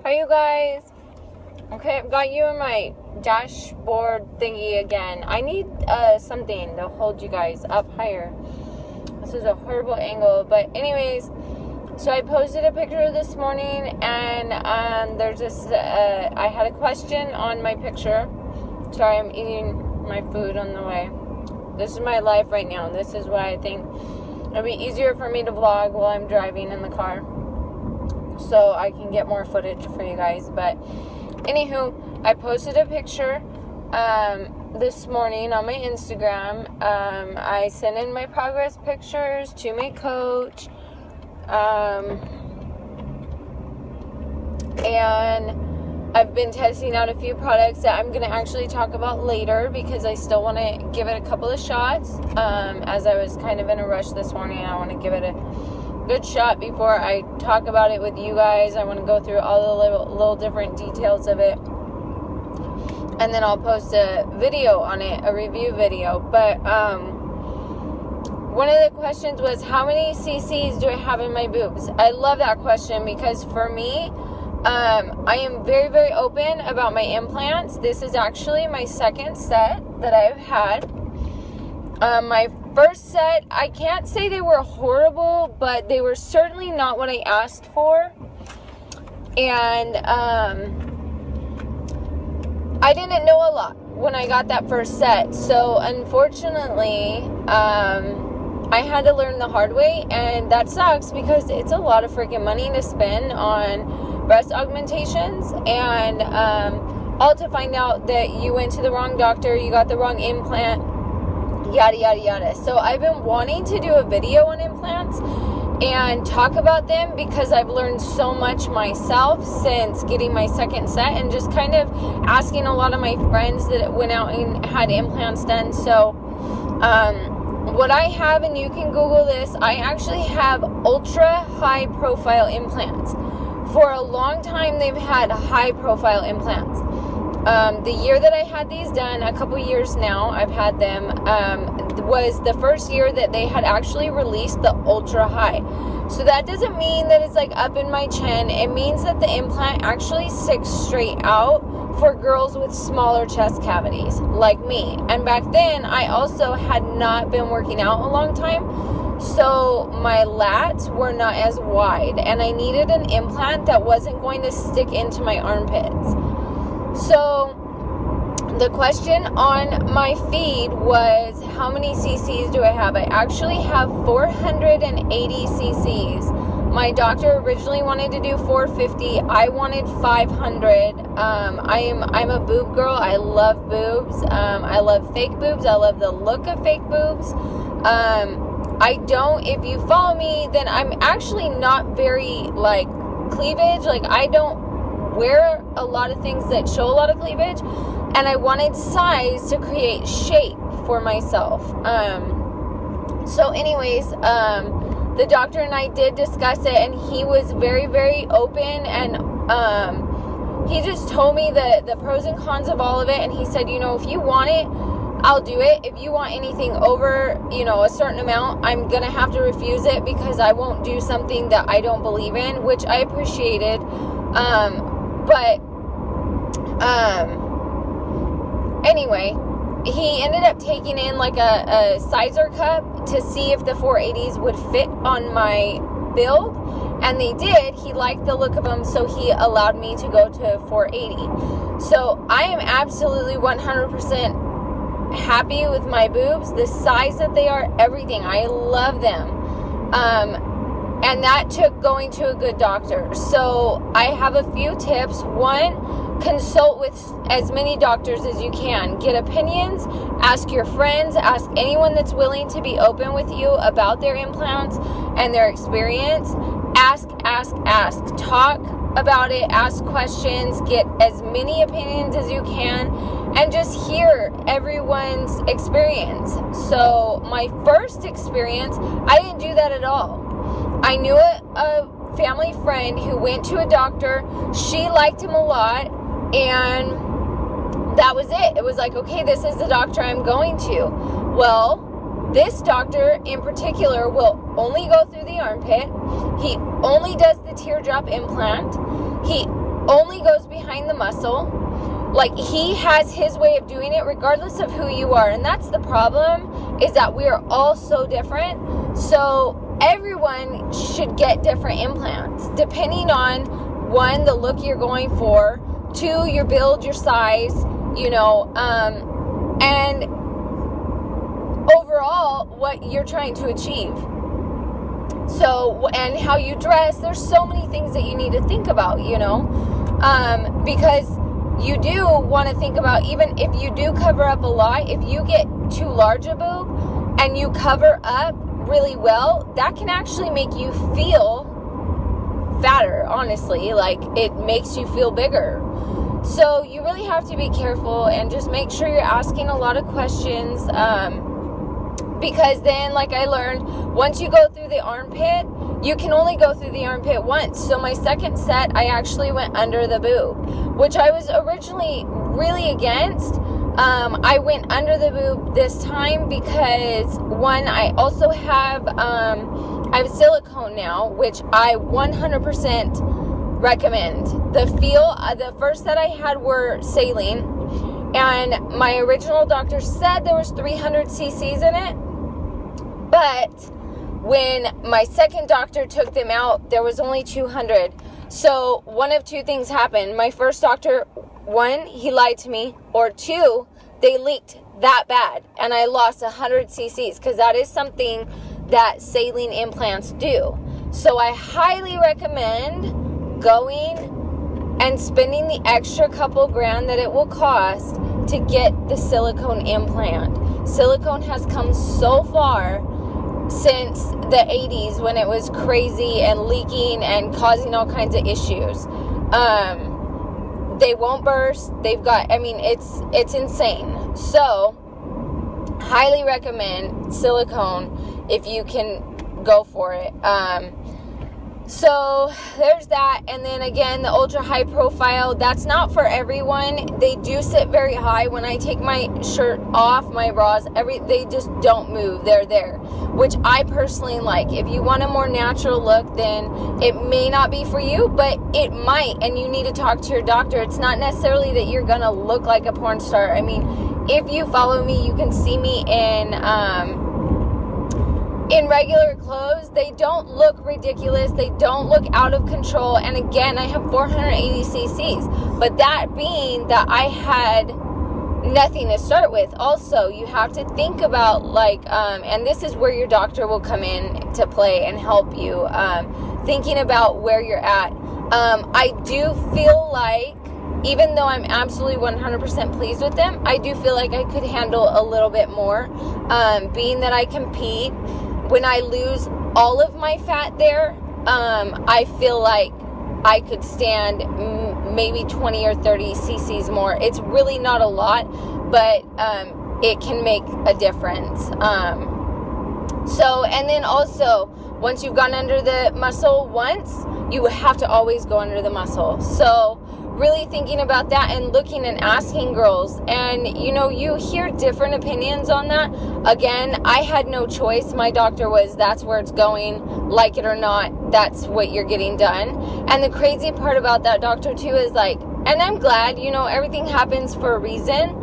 Hi, you guys. Okay, I've got you in my dashboard thingy again. I need something to hold you guys up higher. This is a horrible angle, but anyways, so I posted a picture this morning, and there's this, I had a question on my picture. Sorry, I'm eating my food on the way. This is my life right now. This is why I think it'll be easier for me to vlog while I'm driving in the car, so I can get more footage for you guys. But anywho, I posted a picture this morning on my Instagram. I sent in my progress pictures to my coach, and I've been testing out a few products that I'm going to actually talk about later, because I still want to give it a couple of shots. As I was kind of in a rush this morning, I want to give it a good shot before I talk about it with you guys. I want to go through all the little different details of it, and then I'll post a video on it, a review video. But one of the questions was, how many cc's do I have in my boobs? I love that question, because for me, I am very, very open about my implants. This is actually my second set that I've had. My first set, I can't say they were horrible, but they were certainly not what I asked for. And I didn't know a lot when I got that first set. So unfortunately, I had to learn the hard way, and that sucks, because it's a lot of freaking money to spend on breast augmentations, and all to find out that you went to the wrong doctor, you got the wrong implant, yada yada yada. So I've been wanting to do a video on implants and talk about them, because I've learned so much myself since getting my second set, and just kind of asking a lot of my friends that went out and had implants done. So what I have, and you can Google this, I actually have ultra high profile implants. For a long time, they've had high profile implants. The year that I had these done, a couple years now, I've had them, was the first year that they had actually released the ultra high. So that doesn't mean that it's like up in my chin. It means that the implant actually sticks straight out for girls with smaller chest cavities like me. And back then, I also had not been working out a long time, so my lats were not as wide, and I needed an implant that wasn't going to stick into my armpits. So the question on my feed was, how many cc's do I have? I actually have 480 cc's. My doctor originally wanted to do 450. I wanted 500. I'm a boob girl. I love boobs. I love fake boobs. I love the look of fake boobs. I don't, if you follow me, then I'm actually not very, like, cleavage. Like, I don't wear a lot of things that show a lot of cleavage, and I wanted size to create shape for myself. So anyways, the doctor and I did discuss it, and he was very, very open, and he just told me the pros and cons of all of it, and he said, you know, if you want it, I'll do it. If you want anything over, you know, a certain amount, I'm going to have to refuse it, because I won't do something that I don't believe in, which I appreciated. Anyway, he ended up taking in like a sizer cup to see if the 480s would fit on my build, and they did. He liked the look of them, so he allowed me to go to 480. So I am absolutely 100% happy with my boobs, the size that they are, everything. I love them. And that took going to a good doctor. So I have a few tips. One, consult with as many doctors as you can. Get opinions, ask your friends, ask anyone that's willing to be open with you about their implants and their experience. Ask. Talk about it, ask questions, get as many opinions as you can, and just hear everyone's experience. So my first experience, I didn't do that at all. I knew a family friend who went to a doctor. She liked him a lot, and that was it. It was like, okay, this is the doctor I'm going to. Well, this doctor in particular will only go through the armpit. He only does the teardrop implant. He only goes behind the muscle. Like, he has his way of doing it regardless of who you are. And that's the problem, is that we are all so different. So everyone should get different implants depending on, one, the look you're going for, two, your build, your size, you know, and overall what you're trying to achieve. So, and how you dress. There's so many things that you need to think about, you know, because you do want to think about, even if you do cover up a lot, if you get too large a boob and you cover up really well, that can actually make you feel fatter, honestly. Like, it makes you feel bigger. So you really have to be careful and just make sure you're asking a lot of questions, because then, like I learned, once you go through the armpit, you can only go through the armpit once. So my second set, I actually went under the boob, which I was originally really against. I went under the boob this time because, one, I also have, I have silicone now, which I 100% recommend. The first set I had were saline, and my original doctor said there was 300 cc's in it, but when my second doctor took them out, there was only 200. So one of two things happened. My first doctor, one, he lied to me, or two, they leaked that bad and I lost 100 cc's, because that is something that saline implants do. So I highly recommend going and spending the extra couple grand that it will cost to get the silicone implant. Silicone has come so far since the 80s, when it was crazy and leaking and causing all kinds of issues. They won't burst. They've got, I mean, it's insane. So highly recommend silicone if you can go for it. So there's that. And then again, the ultra high profile, that's not for everyone. They do sit very high. When I take my shirt off, my bras, they just don't move. They're there, which I personally like. If you want a more natural look, then it may not be for you, but it might, and you need to talk to your doctor. It's not necessarily that you're gonna look like a porn star. I mean, if you follow me, you can see me in regular clothes. They don't look ridiculous. They don't look out of control. And again, I have 480 cc's. But that being that I had nothing to start with. Also, you have to think about, like, and this is where your doctor will come in to play and help you, thinking about where you're at. I do feel like, even though I'm absolutely 100% pleased with them, I do feel like I could handle a little bit more, being that I compete. When I lose all of my fat there, I feel like I could stand maybe 20 or 30 cc's more. It's really not a lot, but it can make a difference. So, and then also, once you've gone under the muscle once, you have to always go under the muscle. So really thinking about that and looking and asking girls. And, you know, you hear different opinions on that. Again, I had no choice. My doctor was, that's where it's going. Like it or not, that's what you're getting done. And the crazy part about that doctor, too, is like, and I'm glad, you know, everything happens for a reason.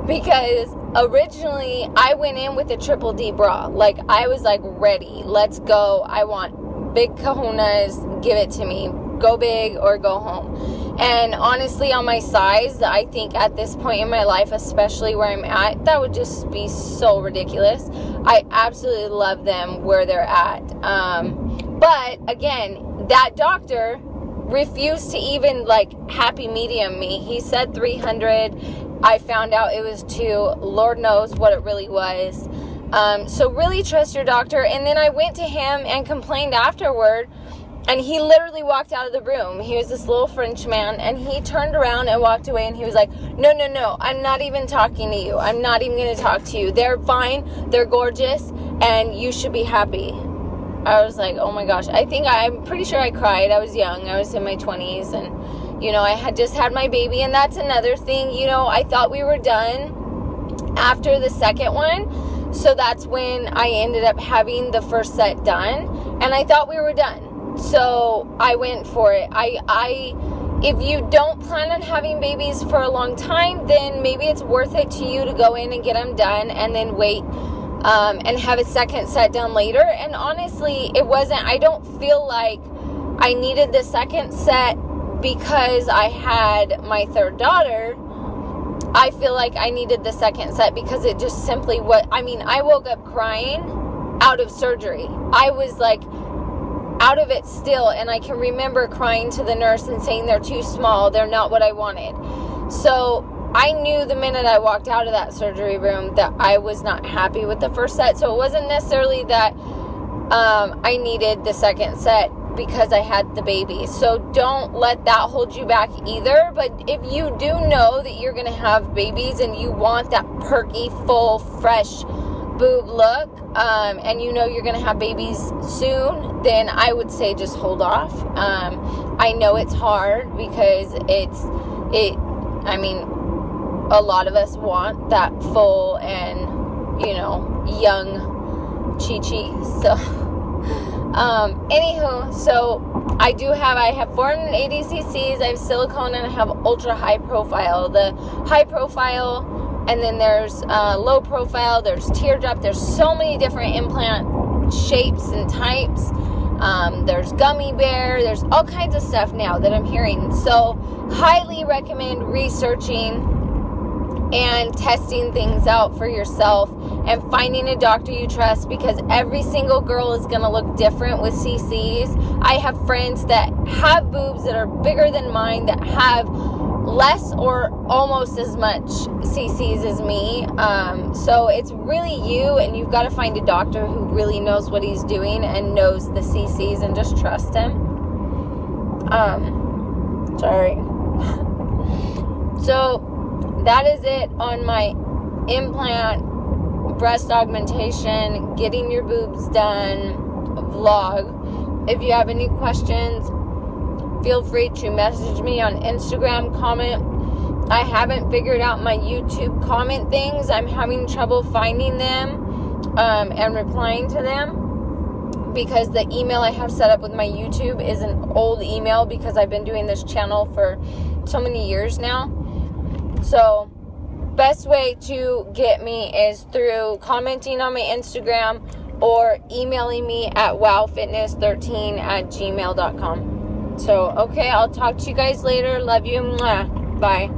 Because originally, I went in with a triple D bra. Like, I was like, ready. Let's go. I want big kahunas. Give it to me. Go big or go home. And honestly, on my size, I think at this point in my life, especially where I'm at, that would just be so ridiculous. I absolutely love them where they're at. But again, that doctor refused to even, like, happy medium me. He said 300. I found out it was 2. Lord knows what it really was. So really trust your doctor. And then I went to him and complained afterward. And he literally walked out of the room. He was this little French man, and he turned around and walked away, and he was like, no, I'm not even talking to you. I'm not even going to talk to you. They're fine. They're gorgeous, and you should be happy. I was like, oh my gosh. I'm pretty sure I cried. I was young. I was in my 20s, and, you know, I had just had my baby, and that's another thing. You know, I thought we were done after the second one, so that's when I ended up having the first set done, and I thought we were done. So I went for it. I If you don't plan on having babies for a long time, then maybe it's worth it to you to go in and get them done and then wait and have a second set done later. And honestly, I don't feel like I needed the second set because I had my third daughter. I feel like I needed the second set because it just simply I woke up crying out of surgery. I was like out of it still, and I can remember crying to the nurse and saying they're too small, they're not what I wanted. So I knew the minute I walked out of that surgery room that I was not happy with the first set. So it wasn't necessarily that I needed the second set because I had the baby. So don't let that hold you back either. But if you do know that you're going to have babies and you want that perky, full, fresh boob look, and you know you're going to have babies soon, then I would say just hold off. I know it's hard because a lot of us want that full and, young chi-chi. So, anywho, so I have 480 cc's, I have silicone, and I have ultra high profile. The high profile, and then there's low profile, there's teardrop, there's so many different implant shapes and types. There's gummy bear, there's all kinds of stuff now that I'm hearing. So highly recommend researching and testing things out for yourself and finding a doctor you trust, because every single girl is going to look different with CCs. I have friends that have boobs that are bigger than mine that have less or almost as much CCs as me. So it's really you, and you've got to find a doctor who really knows what he's doing and knows the CCs, and just trust him. Sorry. So that is it on my implant, breast augmentation, getting your boobs done vlog. If you have any questions, feel free to message me on Instagram, comment. I haven't figured out my YouTube comment things. I'm having trouble finding them and replying to them, because the email I have set up with my YouTube is an old email, because I've been doing this channel for so many years now. So best way to get me is through commenting on my Instagram or emailing me at wowfitness13@gmail.com. So, okay, I'll talk to you guys later. Love you. Mwah. Bye.